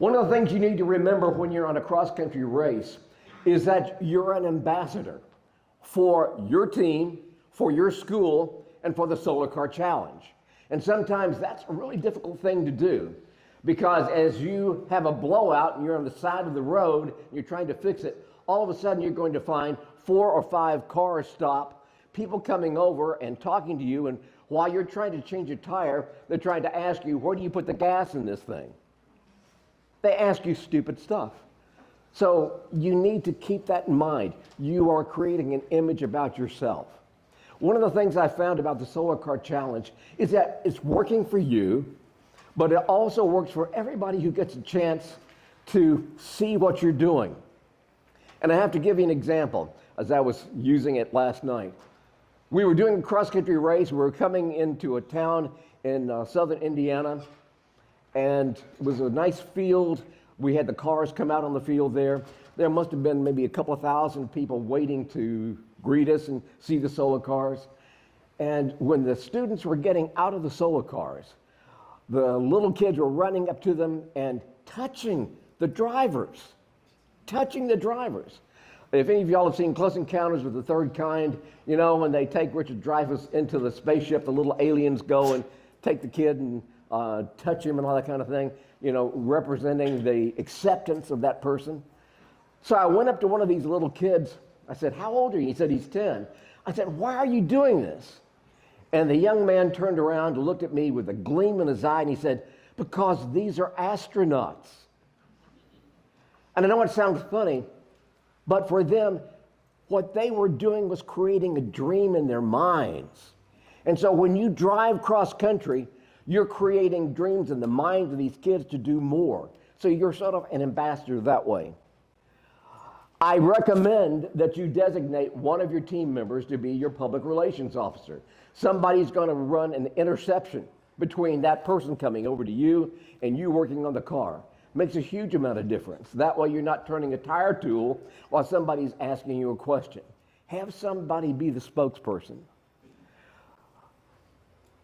One of the things you need to remember when you're on a cross-country race is that you're an ambassador for your team, for your school, and for the Solar Car Challenge. And sometimes that's a really difficult thing to do because as you have a blowout and you're on the side of the road and you're trying to fix it, all of a sudden you're going to find 4 or 5 cars stop, people coming over and talking to you, and while you're trying to change a tire, they're trying to ask you, where do you put the gas in this thing? They ask you stupid stuff. So you need to keep that in mind. You are creating an image about yourself. One of the things I found about the Solar Car Challenge is that it's working for you, but it also works for everybody who gets a chance to see what you're doing. And I have to give you an example, as I was using it last night. We were doing a cross-country race. We were coming into a town in southern Indiana, and it was a nice field. We had the cars come out on the field there. There must have been maybe a couple of thousand people waiting to greet us and see the solar cars. And when the students were getting out of the solar cars, the little kids were running up to them and touching the drivers. If any of y'all have seen Close Encounters with the Third Kind, you know, when they take Richard Dreyfuss into the spaceship, the little aliens go and take the kid and touch him and all that kind of thing, you know, representing the acceptance of that person. So I went up to one of these little kids. I said, how old are you? He said, he's 10. I said, why are you doing this? And the young man turned around and looked at me with a gleam in his eye, and he said, because these are astronauts. And I know it sounds funny, but for them, what they were doing was creating a dream in their minds. And so when you drive cross country, you're creating dreams in the minds of these kids to do more. So you're sort of an ambassador that way. I recommend that you designate one of your team members to be your public relations officer. Somebody's going to run an interception between that person coming over to you and you working on the car. Makes a huge amount of difference. That way you're not turning a tire tool while somebody's asking you a question. Have somebody be the spokesperson.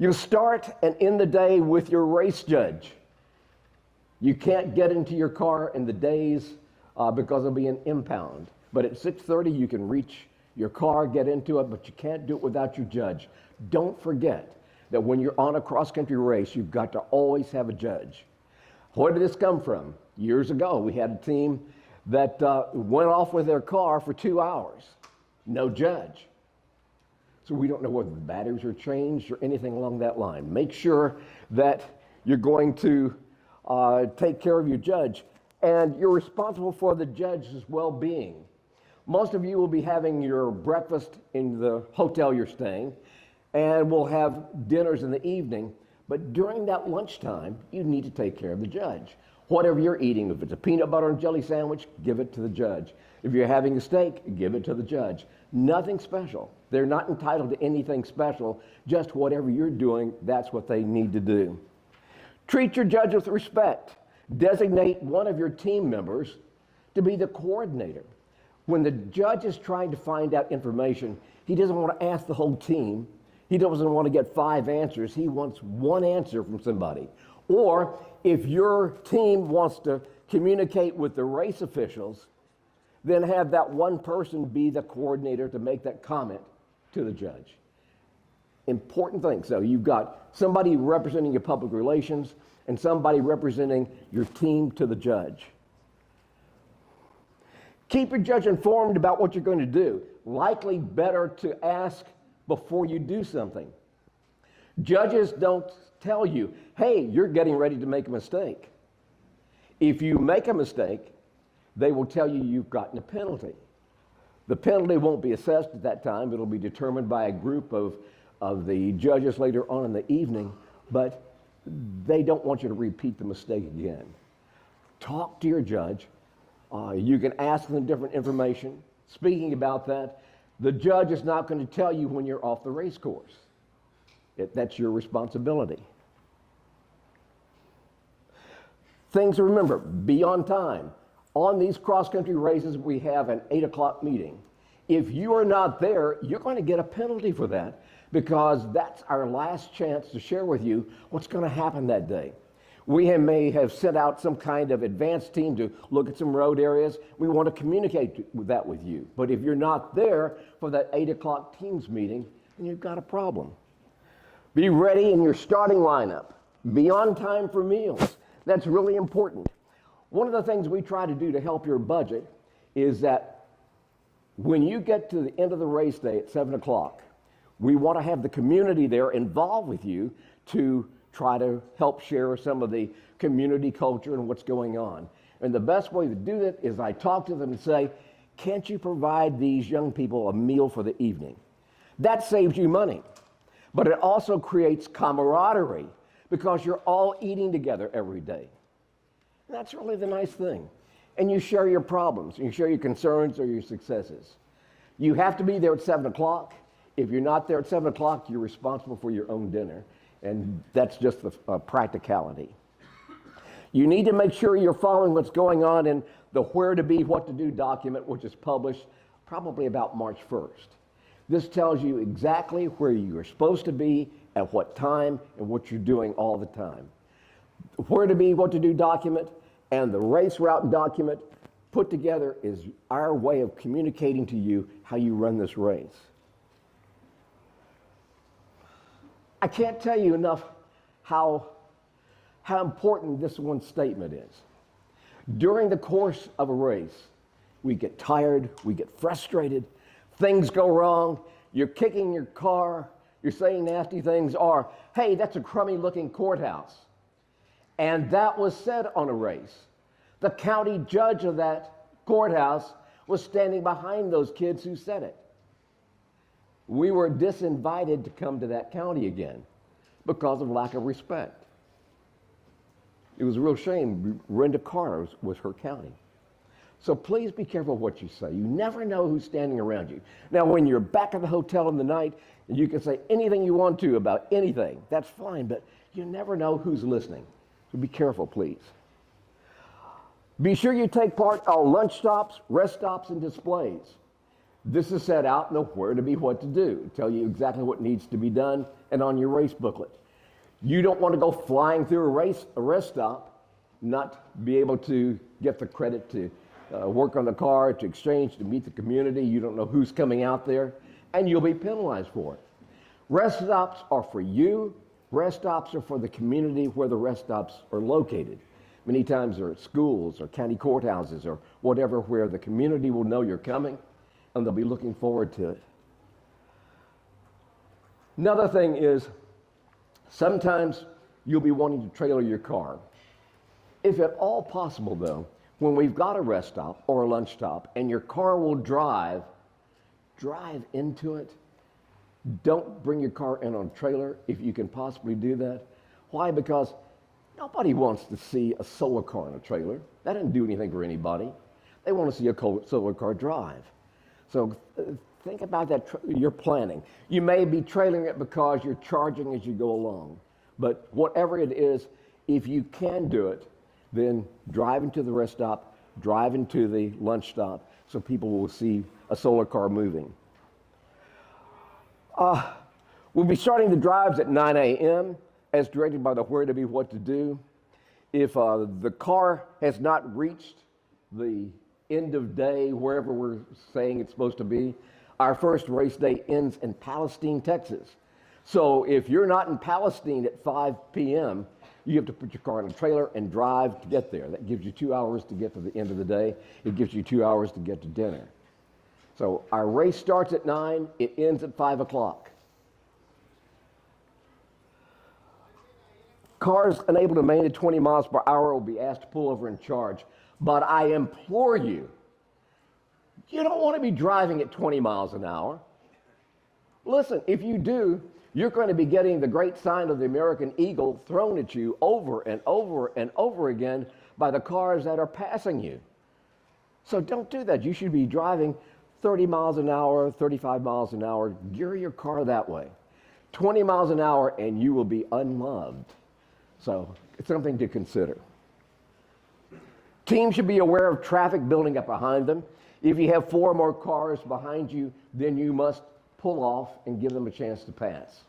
You start and end the day with your race judge. You can't get into your car in the days because there'll be an impound. But at 6:30 you can reach your car, get into it, but you can't do it without your judge. Don't forget that when you're on a cross-country race, you've got to always have a judge. Where did this come from? Years ago, we had a team that went off with their car for 2 hours. No judge. So we don't know whether the batteries are changed or anything along that line. Make sure that you're going to take care of your judge, and you're responsible for the judge's well-being. Most of you will be having your breakfast in the hotel you're staying, and we'll have dinners in the evening. But during that lunchtime, you need to take care of the judge. Whatever you're eating, if it's a peanut butter and jelly sandwich, give it to the judge. If you're having a steak, give it to the judge. Nothing special. They're not entitled to anything special. Just whatever you're doing, that's what they need to do. Treat your judge with respect. Designate one of your team members to be the coordinator. When the judge is trying to find out information, he doesn't want to ask the whole team. He doesn't want to get 5 answers. He wants one answer from somebody. Or if your team wants to communicate with the race officials, then have that one person be the coordinator to make that comment to the judge. Important thing. So you've got somebody representing your public relations and somebody representing your team to the judge. Keep your judge informed about what you're going to do. Likely better to ask before you do something. Judges don't tell you, hey, you're getting ready to make a mistake. If you make a mistake, they will tell you you've gotten a penalty. The penalty won't be assessed at that time. It'll be determined by a group of the judges later on in the evening, but they don't want you to repeat the mistake again. Talk to your judge. You can ask them different information. Speaking about that, the judge is not going to tell you when you're off the race course. That's your responsibility. Things to remember, be on time. On these cross-country races, we have an 8 o'clock meeting. If you are not there, you're going to get a penalty for that because that's our last chance to share with you what's going to happen that day. may have sent out some kind of advanced team to look at some road areas. We want to communicate that with you. But if you're not there for that 8 o'clock Teams meeting, then you've got a problem. Be ready in your starting lineup. Be on time for meals. That's really important. One of the things we try to do to help your budget is that when you get to the end of the race day at 7 o'clock, we want to have the community there involved with you to try to help share some of the community culture and what's going on. And the best way to do that is I talk to them and say, can't you provide these young people a meal for the evening? That saves you money, but it also creates camaraderie because you're all eating together every day. And that's really the nice thing. And you share your problems, you share your concerns or your successes. You have to be there at 7 o'clock. If you're not there at 7 o'clock, you're responsible for your own dinner. And that's just the practicality. You need to make sure you're following what's going on in the Where to Be, What to Do document, which is published probably about March 1st. This tells you exactly where you're supposed to be, at what time, and what you're doing all the time. The Where to Be, What to Do document and the race route document put together is our way of communicating to you how you run this race. I can't tell you enough how important this one statement is. During the course of a race, we get tired, we get frustrated, things go wrong, you're kicking your car, you're saying nasty things, or, hey, that's a crummy looking courthouse. And that was said on a race. The county judge of that courthouse was standing behind those kids who said it. We were disinvited to come to that county again because of lack of respect. It was a real shame. Brenda Carter was her county. So please be careful what you say. You never know who's standing around you. Now, when you're back at the hotel in the night, and you can say anything you want to about anything, that's fine, but you never know who's listening. So be careful, please. Be sure you take part on lunch stops, rest stops, and displays. This is set out in the Where to Be, What to Do. Tell you exactly what needs to be done and on your race booklet. You don't want to go flying through a rest stop, not be able to get the credit to work on the car, to exchange, to meet the community. You don't know who's coming out there, and you'll be penalized for it. Rest stops are for you. Rest stops are for the community where the rest stops are located. Many times they're at schools or county courthouses or whatever, where the community will know you're coming and they'll be looking forward to it. Another thing is, sometimes you'll be wanting to trailer your car. If at all possible, though, when we've got a rest stop or a lunch stop and your car will drive into it. Don't bring your car in on a trailer if you can possibly do that. Why? Because nobody wants to see a solar car in a trailer. That doesn't do anything for anybody. They want to see a solar car drive. So think about that, your planning. You may be trailering it because you're charging as you go along. But whatever it is, if you can do it, then drive into the rest stop, drive into the lunch stop, so people will see a solar car moving. We'll be starting the drives at 9 a.m. as directed by the Where to Be, What to Do. If the car has not reached the end of day, wherever we're saying it's supposed to be, our first race day ends in Palestine, Texas. So if you're not in Palestine at 5 p.m., you have to put your car in a trailer and drive to get there. That gives you 2 hours to get to the end of the day. It gives you 2 hours to get to dinner. So our race starts at 9, it ends at 5 o'clock. Cars unable to maintain 20 miles per hour will be asked to pull over and charge. But I implore you, you don't want to be driving at 20 miles an hour. Listen, if you do, you're going to be getting the great sign of the American Eagle thrown at you over and over and over again by the cars that are passing you. So don't do that. You should be driving 30 miles an hour, 35 miles an hour. Gear your car that way. 20 miles an hour and you will be unloved. So it's something to consider. Teams should be aware of traffic building up behind them. If you have 4 more cars behind you, then you must pull off and give them a chance to pass.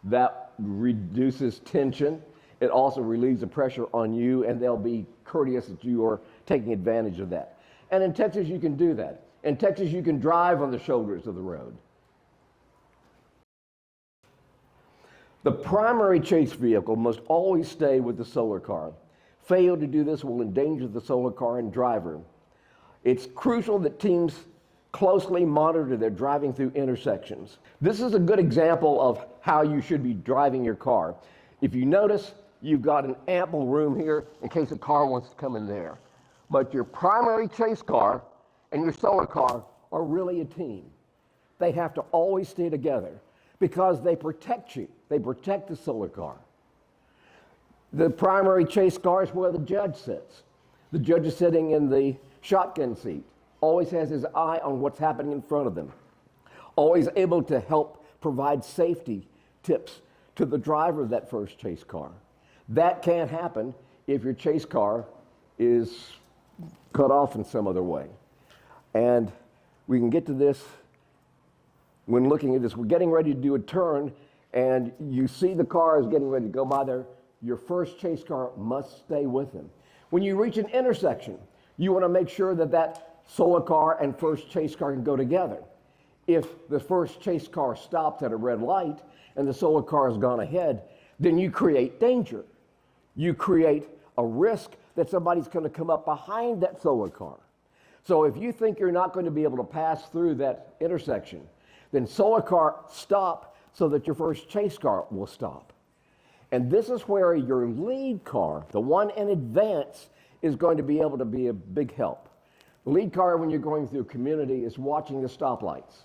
That reduces tension It also relieves the pressure on you, and they'll be courteous that you are taking advantage of that. And in Texas, you can do that. In Texas, you can drive on the shoulders of the road. The primary chase vehicle must always stay with the solar car. Fail to do this will endanger the solar car and driver. It's crucial that teams closely monitor their driving through intersections. This is a good example of how you should be driving your car. If you notice, you've got an ample room here in case a car wants to come in there. But your primary chase car and your solar car are really a team. They have to always stay together because they protect you. They protect the solar car. The primary chase car is where the judge sits. The judge is sitting in the shotgun seat, always has his eye on what's happening in front of them, always able to help provide safety tips to the driver of that first chase car. That can't happen if your chase car is cut off in some other way. And we can get to this when looking at this. We're getting ready to do a turn, and you see the car is getting ready to go by there. Your first chase car must stay with him. When you reach an intersection, you want to make sure that that solar car and first chase car can go together. If the first chase car stops at a red light and the solar car has gone ahead, then you create danger. You create a risk that somebody's going to come up behind that solar car. So if you think you're not going to be able to pass through that intersection, then solar car, stop so that your first chase car will stop. And this is where your lead car, the one in advance, is going to be able to be a big help. The lead car, when you're going through a community, is watching the stoplights.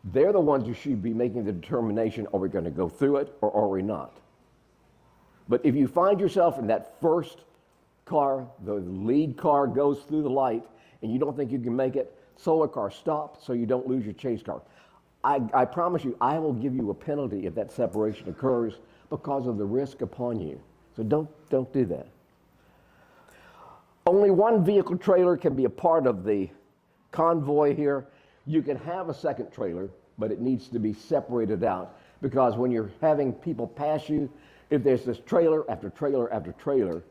They're the ones who should be making the determination, are we going to go through it or are we not? But if you find yourself in that first car, the lead car goes through the light, and you don't think you can make it, solar car, stop so you don't lose your chase car. I promise you, I will give you a penalty if that separation occurs because of the risk upon you. So don't do that. Only one vehicle trailer can be a part of the convoy here. You can have a second trailer, but it needs to be separated out because when you're having people pass you, if there's this trailer after trailer after trailer,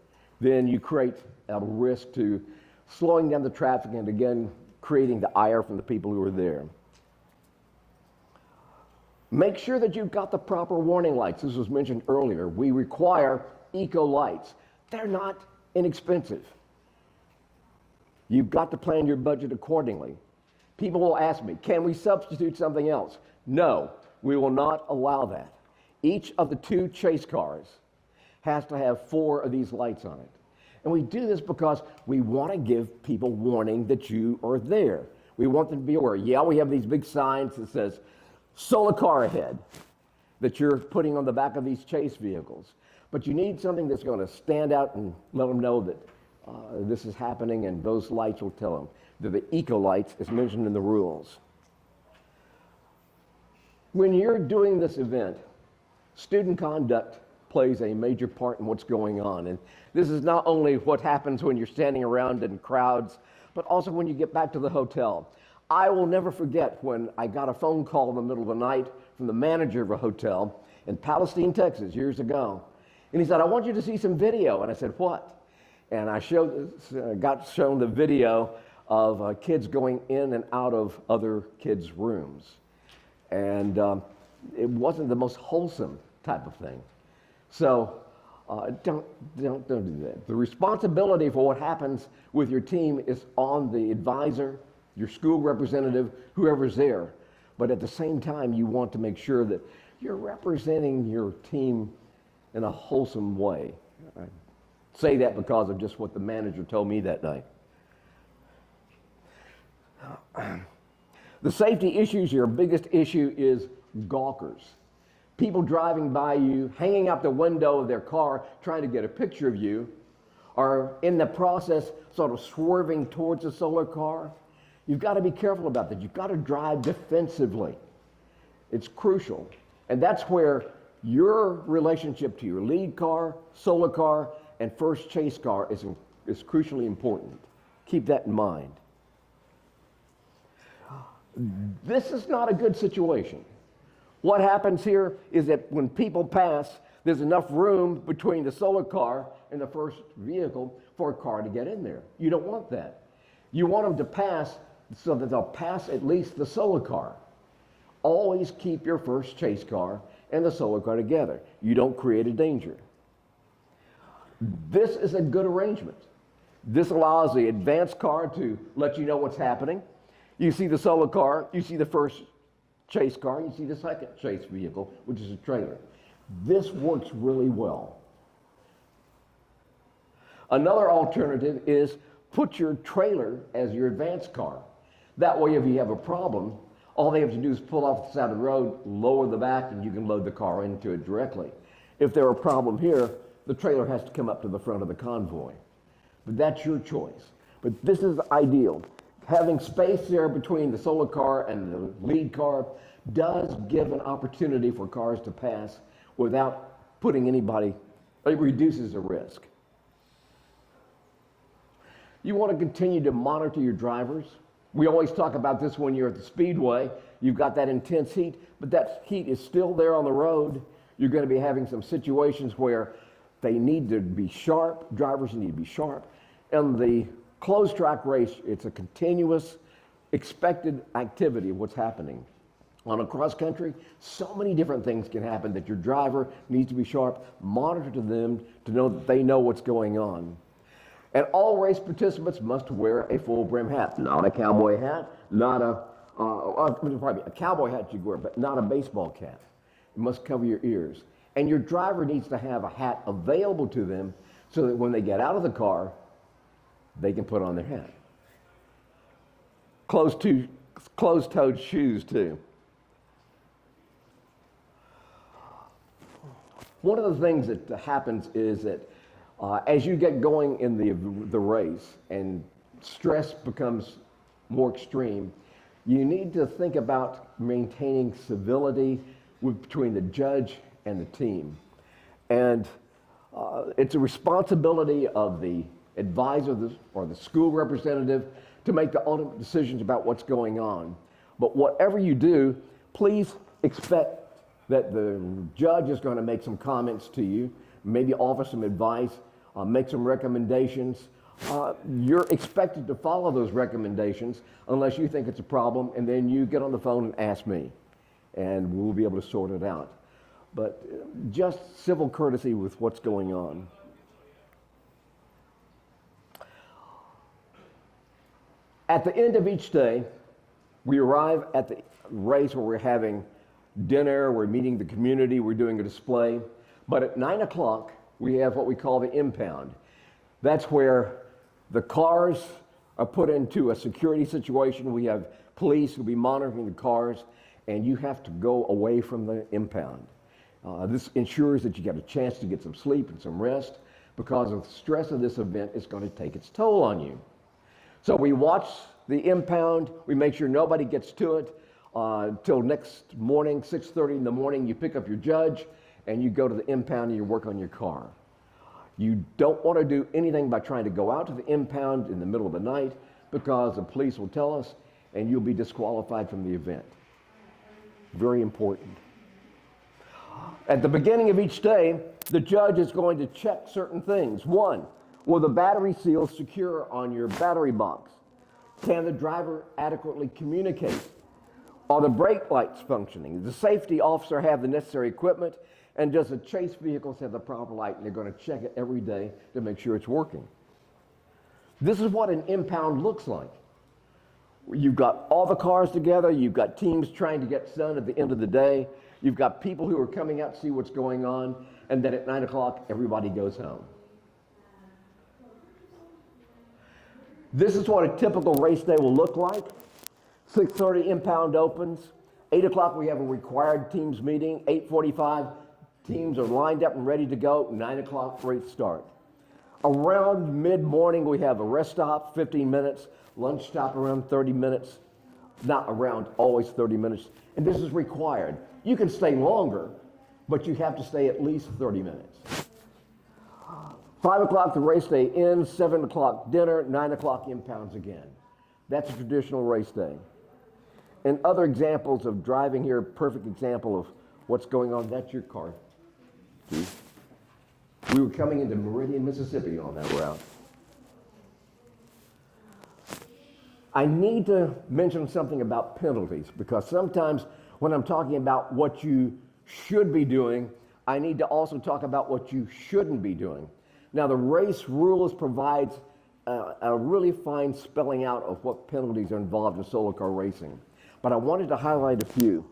then you create a risk to slowing down the traffic and again creating the ire from the people who are there. Make sure that you've got the proper warning lights. This was mentioned earlier. We require eco lights. They're not inexpensive. You've got to plan your budget accordingly. People will ask me, can we substitute something else? No, we will not allow that. Each of the two chase cars has to have 4 of these lights on it. And we do this because we want to give people warning that you are there. We want them to be aware. Yeah, we have these big signs that says, solar car ahead, that you're putting on the back of these chase vehicles. But you need something that's going to stand out and let them know that this is happening, and those lights will tell them. They're the eco lights, as mentioned in the rules. When you're doing this event, student conduct plays a major part in what's going on. And this is not only what happens when you're standing around in crowds, but also when you get back to the hotel. I will never forget when I got a phone call in the middle of the night from the manager of a hotel in Palestine, Texas, years ago. And he said, I want you to see some video. And I said, what? And I got shown the video of kids going in and out of other kids' rooms. And it wasn't the most wholesome type of thing. So don't do that. The responsibility for what happens with your team is on the advisor, your school representative, whoever's there. But at the same time, you want to make sure that you're representing your team in a wholesome way. I say that because of just what the manager told me that night. The safety issues, your biggest issue is gawkers. People driving by you, hanging out the window of their car, trying to get a picture of you, or in the process sort of swerving towards a solar car. You've got to be careful about that. You've got to drive defensively. It's crucial. And that's where your relationship to your lead car, solar car, and first chase car is crucially important. Keep that in mind. This is not a good situation. What happens here is that when people pass, there's enough room between the solo car and the first vehicle for a car to get in there. You don't want that. You want them to pass so that they'll pass at least the solo car. Always keep your first chase car and the solo car together. You don't create a danger. This is a good arrangement. This allows the advanced car to let you know what's happening. You see the solo car, you see the first chase car, you see the second chase vehicle, which is a trailer. This works really well. Another alternative is put your trailer as your advanced car. That way, if you have a problem, all they have to do is pull off the side of the road, lower the back, and you can load the car into it directly. If there's a problem here, the trailer has to come up to the front of the convoy. But that's your choice. But this is ideal. Having space there between the solo car and the lead car does give an opportunity for cars to pass without putting anybody, it reduces the risk. You want to continue to monitor your drivers. We always talk about this when you're at the speedway. You've got that intense heat, but that heat is still there on the road. You're going to be having some situations where they need to be sharp, drivers need to be sharp. And the closed track race, it's a continuous expected activity of what's happening. On a cross country, so many different things can happen that your driver needs to be sharp, monitor to them to know that they know what's going on. And all race participants must wear a full brim hat, not a cowboy hat, not probably a cowboy hat you wear, but not a baseball cap. It must cover your ears. And your driver needs to have a hat available to them so that when they get out of the car, they can put on their hat. Closed-toed shoes too. One of the things that happens is that as you get going in the race and stress becomes more extreme, you need to think about maintaining civility between the judge and the team. And it's a responsibility of the advisor or the school representative to make the ultimate decisions about what's going on. But whatever you do, please expect that the judge is going to make some comments to you, maybe offer some advice, make some recommendations. You're expected to follow those recommendations unless you think it's a problem, and then you get on the phone and ask me, and we'll be able to sort it out. But just civil courtesy with what's going on. At the end of each day, we arrive at the race where we're having dinner, we're meeting the community, we're doing a display. But at 9 o'clock, we have what we call the impound. That's where the cars are put into a security situation. We have police who'll be monitoring the cars, and you have to go away from the impound. This ensures that you get a chance to get some sleep and some rest, because of the stress of this event is going to take its toll on you. So we watch the impound, we make sure nobody gets to it till next morning, 6:30 in the morning. You pick up your judge and you go to the impound and you work on your car. You don't want to do anything by trying to go out to the impound in the middle of the night, because the police will tell us and you'll be disqualified from the event. Very important. At the beginning of each day, the judge is going to check certain things. One, will the battery seal secure on your battery box? Can the driver adequately communicate? Are the brake lights functioning? Does the safety officer have the necessary equipment? And does the chase vehicles have the proper light? And they're going to check it every day to make sure it's working. This is what an impound looks like. You've got all the cars together. You've got teams trying to get done at the end of the day. You've got people who are coming out to see what's going on. And then at 9 o'clock, everybody goes home. This is what a typical race day will look like. 6:30 impound opens. 8 o'clock we have a required teams meeting. 8:45 teams are lined up and ready to go. 9 o'clock race start. Around mid-morning we have a rest stop, 15 minutes. Lunch stop around 30 minutes. Not around, always 30 minutes. And this is required. You can stay longer, but you have to stay at least 30 minutes. 5 o'clock the race day ends, 7 o'clock dinner, 9 o'clock impounds again. That's a traditional race day. And other examples of driving here, perfect example of what's going on, that's your car. We were coming into Meridian, Mississippi on that route. I need to mention something about penalties because sometimes when I'm talking about what you should be doing, I need to also talk about what you shouldn't be doing. Now, the race rules provides a really fine spelling out of what penalties are involved in solo car racing, but I wanted to highlight a few.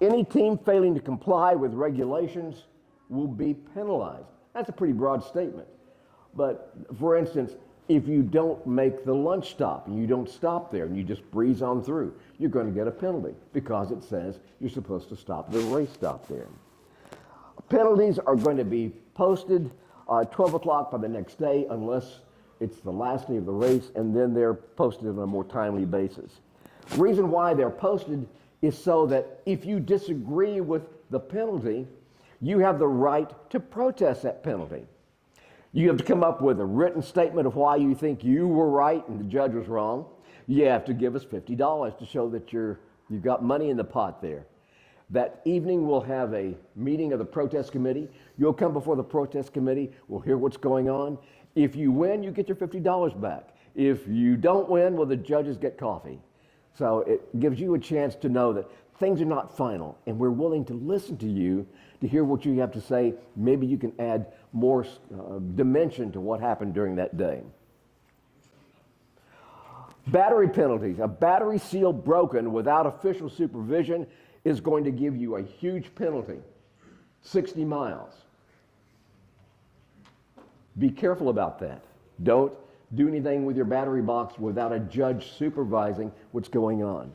Any team failing to comply with regulations will be penalized. That's a pretty broad statement. But for instance, if you don't make the lunch stop and you don't stop there and you just breeze on through, you're going to get a penalty because it says you're supposed to stop the race stop there. Penalties are going to be posted 12 o'clock by the next day unless it's the last day of the race, and then they're posted on a more timely basis. The reason why they're posted is so that if you disagree with the penalty, you have the right to protest that penalty. You have to come up with a written statement of why you think you were right and the judge was wrong. You have to give us $50 to show that you've got money in the pot there. That evening we'll have a meeting of the protest committee. You'll come before the protest committee. We'll hear what's going on. If you win, you get your $50 back. If you don't win, well, the judges get coffee. So it gives you a chance to know that things are not final, and we're willing to listen to you to hear what you have to say. Maybe you can add more dimension to what happened during that day. Battery penalties. A battery seal broken without official supervision is going to give you a huge penalty, 60 miles. Be careful about that. Don't do anything with your battery box without a judge supervising what's going on.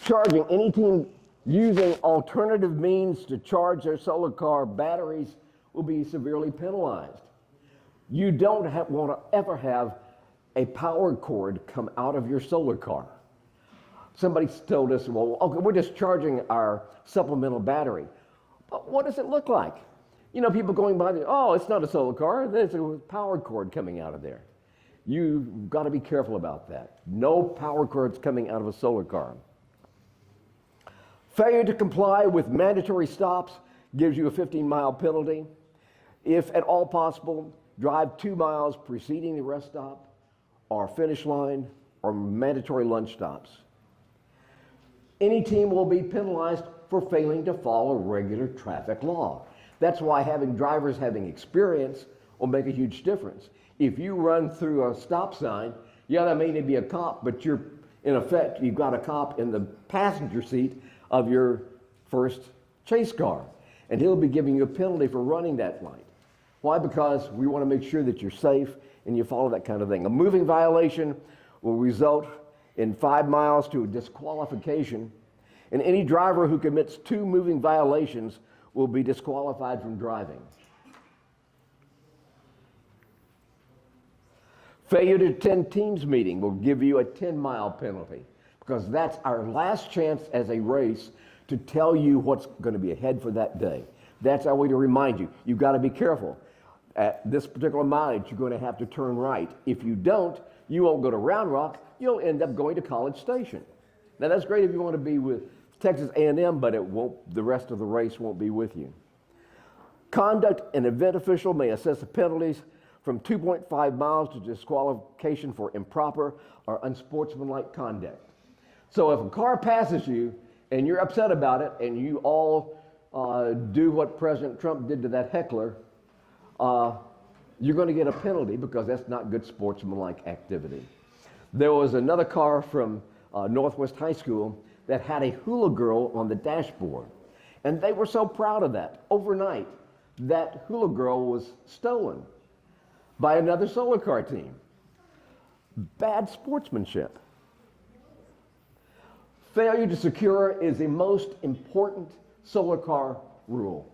Charging. Any team using alternative means to charge their solar car batteries will be severely penalized. You don't want to ever have a power cord come out of your solar car. Somebody told us, well, okay, we're just charging our supplemental battery. But what does it look like? You know, people going by, oh, it's not a solar car, there's a power cord coming out of there. You've got to be careful about that. No power cords coming out of a solar car. Failure to comply with mandatory stops gives you a 15-mile penalty. If at all possible, drive 2 miles preceding the rest stop or finish line or mandatory lunch stops. Any team will be penalized for failing to follow regular traffic law. That's why having drivers having experience will make a huge difference. If you run through a stop sign, yeah, that may be a cop, but you're, in effect, you've got a cop in the passenger seat of your first chase car, and he'll be giving you a penalty for running that light. Why? Because we want to make sure that you're safe and you follow that kind of thing. A moving violation will result in 5 miles to a disqualification, and any driver who commits 2 moving violations will be disqualified from driving. Failure to attend teams meeting will give you a 10-mile penalty, because that's our last chance as a race to tell you what's going to be ahead for that day. That's our way to remind you. You've got to be careful. At this particular mileage, you're going to have to turn right. If you don't, you won't go to Round Rock. You'll end up going to College Station. Now, that's great if you want to be with Texas A&M, but it won't. The rest of the race won't be with you. Conduct. An event official may assess the penalties from 2.5 miles to disqualification for improper or unsportsmanlike conduct. So if a car passes you and you're upset about it and you all do what President Trump did to that heckler, you're going to get a penalty because that's not good sportsmanlike activity. There was another car from Northwest High School that had a hula girl on the dashboard. And they were so proud of that. Overnight, that hula girl was stolen by another solar car team. Bad sportsmanship. Failure to secure is the most important solar car rule.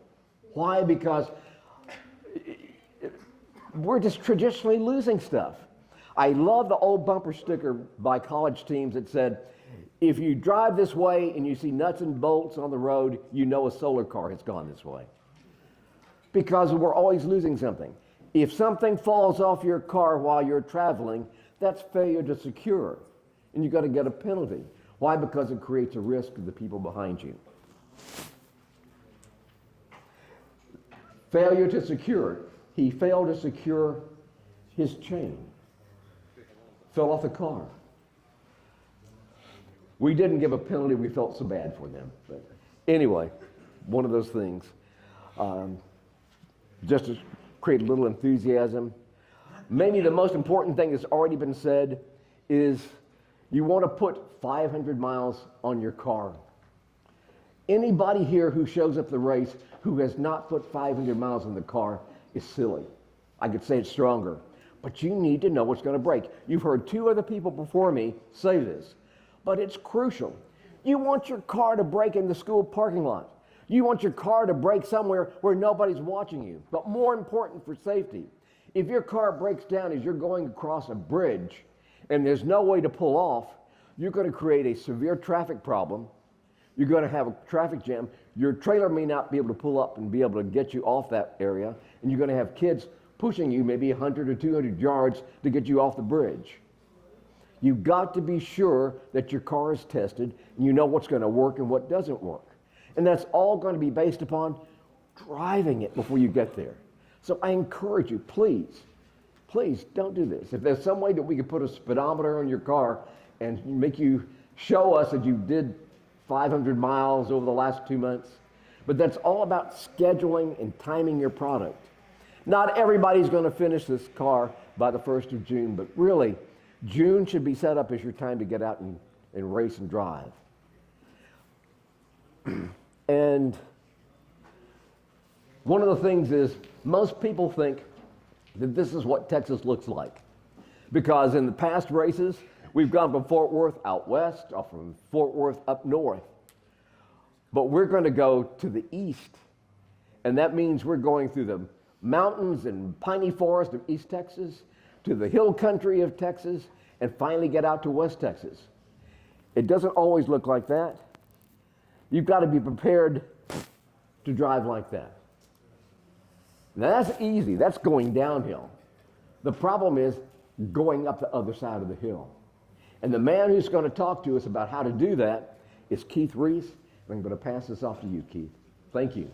Why? Because we're just traditionally losing stuff. I love the old bumper sticker by college teams that said, if you drive this way and you see nuts and bolts on the road, you know a solar car has gone this way. Because we're always losing something. If something falls off your car while you're traveling, that's failure to secure. And you've got to get a penalty. Why? Because it creates a risk to the people behind you. Failure to secure. He failed to secure his chain. Fell off the car. We didn't give a penalty. We felt so bad for them. But anyway, one of those things. Just to create a little enthusiasm. Maybe the most important thing that's already been said is you want to put 500 miles on your car. Anybody here who shows up the race who has not put 500 miles in the car is silly. I could say it stronger. But you need to know what's going to break. You've heard two other people before me say this, but it's crucial. You want your car to break in the school parking lot. You want your car to break somewhere where nobody's watching you. But more important for safety, if your car breaks down as you're going across a bridge and there's no way to pull off, you're going to create a severe traffic problem. You're going to have a traffic jam. Your trailer may not be able to pull up and be able to get you off that area. And you're going to have kids pushing you maybe 100 or 200 yards to get you off the bridge. You've got to be sure that your car is tested and you know what's going to work and what doesn't work. And that's all going to be based upon driving it before you get there. So I encourage you, please don't do this. If there's some way that we could put a speedometer on your car and make you show us that you did 500 miles over the last 2 months, but that's all about scheduling and timing your product. Not everybody's going to finish this car by the 1st of June, but really, June should be set up as your time to get out and race and drive. And one of the things is, most people think that this is what Texas looks like. Because in the past races, we've gone from Fort Worth out west, or from Fort Worth up north. But we're going to go to the east. And that means we're going through the mountains and piney forest of East Texas, to the hill country of Texas, and finally get out to West Texas. It doesn't always look like that. You've got to be prepared to drive like that. Now that's easy, that's going downhill. The problem is going up the other side of the hill. And the man who's going to talk to us about how to do that is Keith Reese. I'm going to pass this off to you, Keith. Thank you.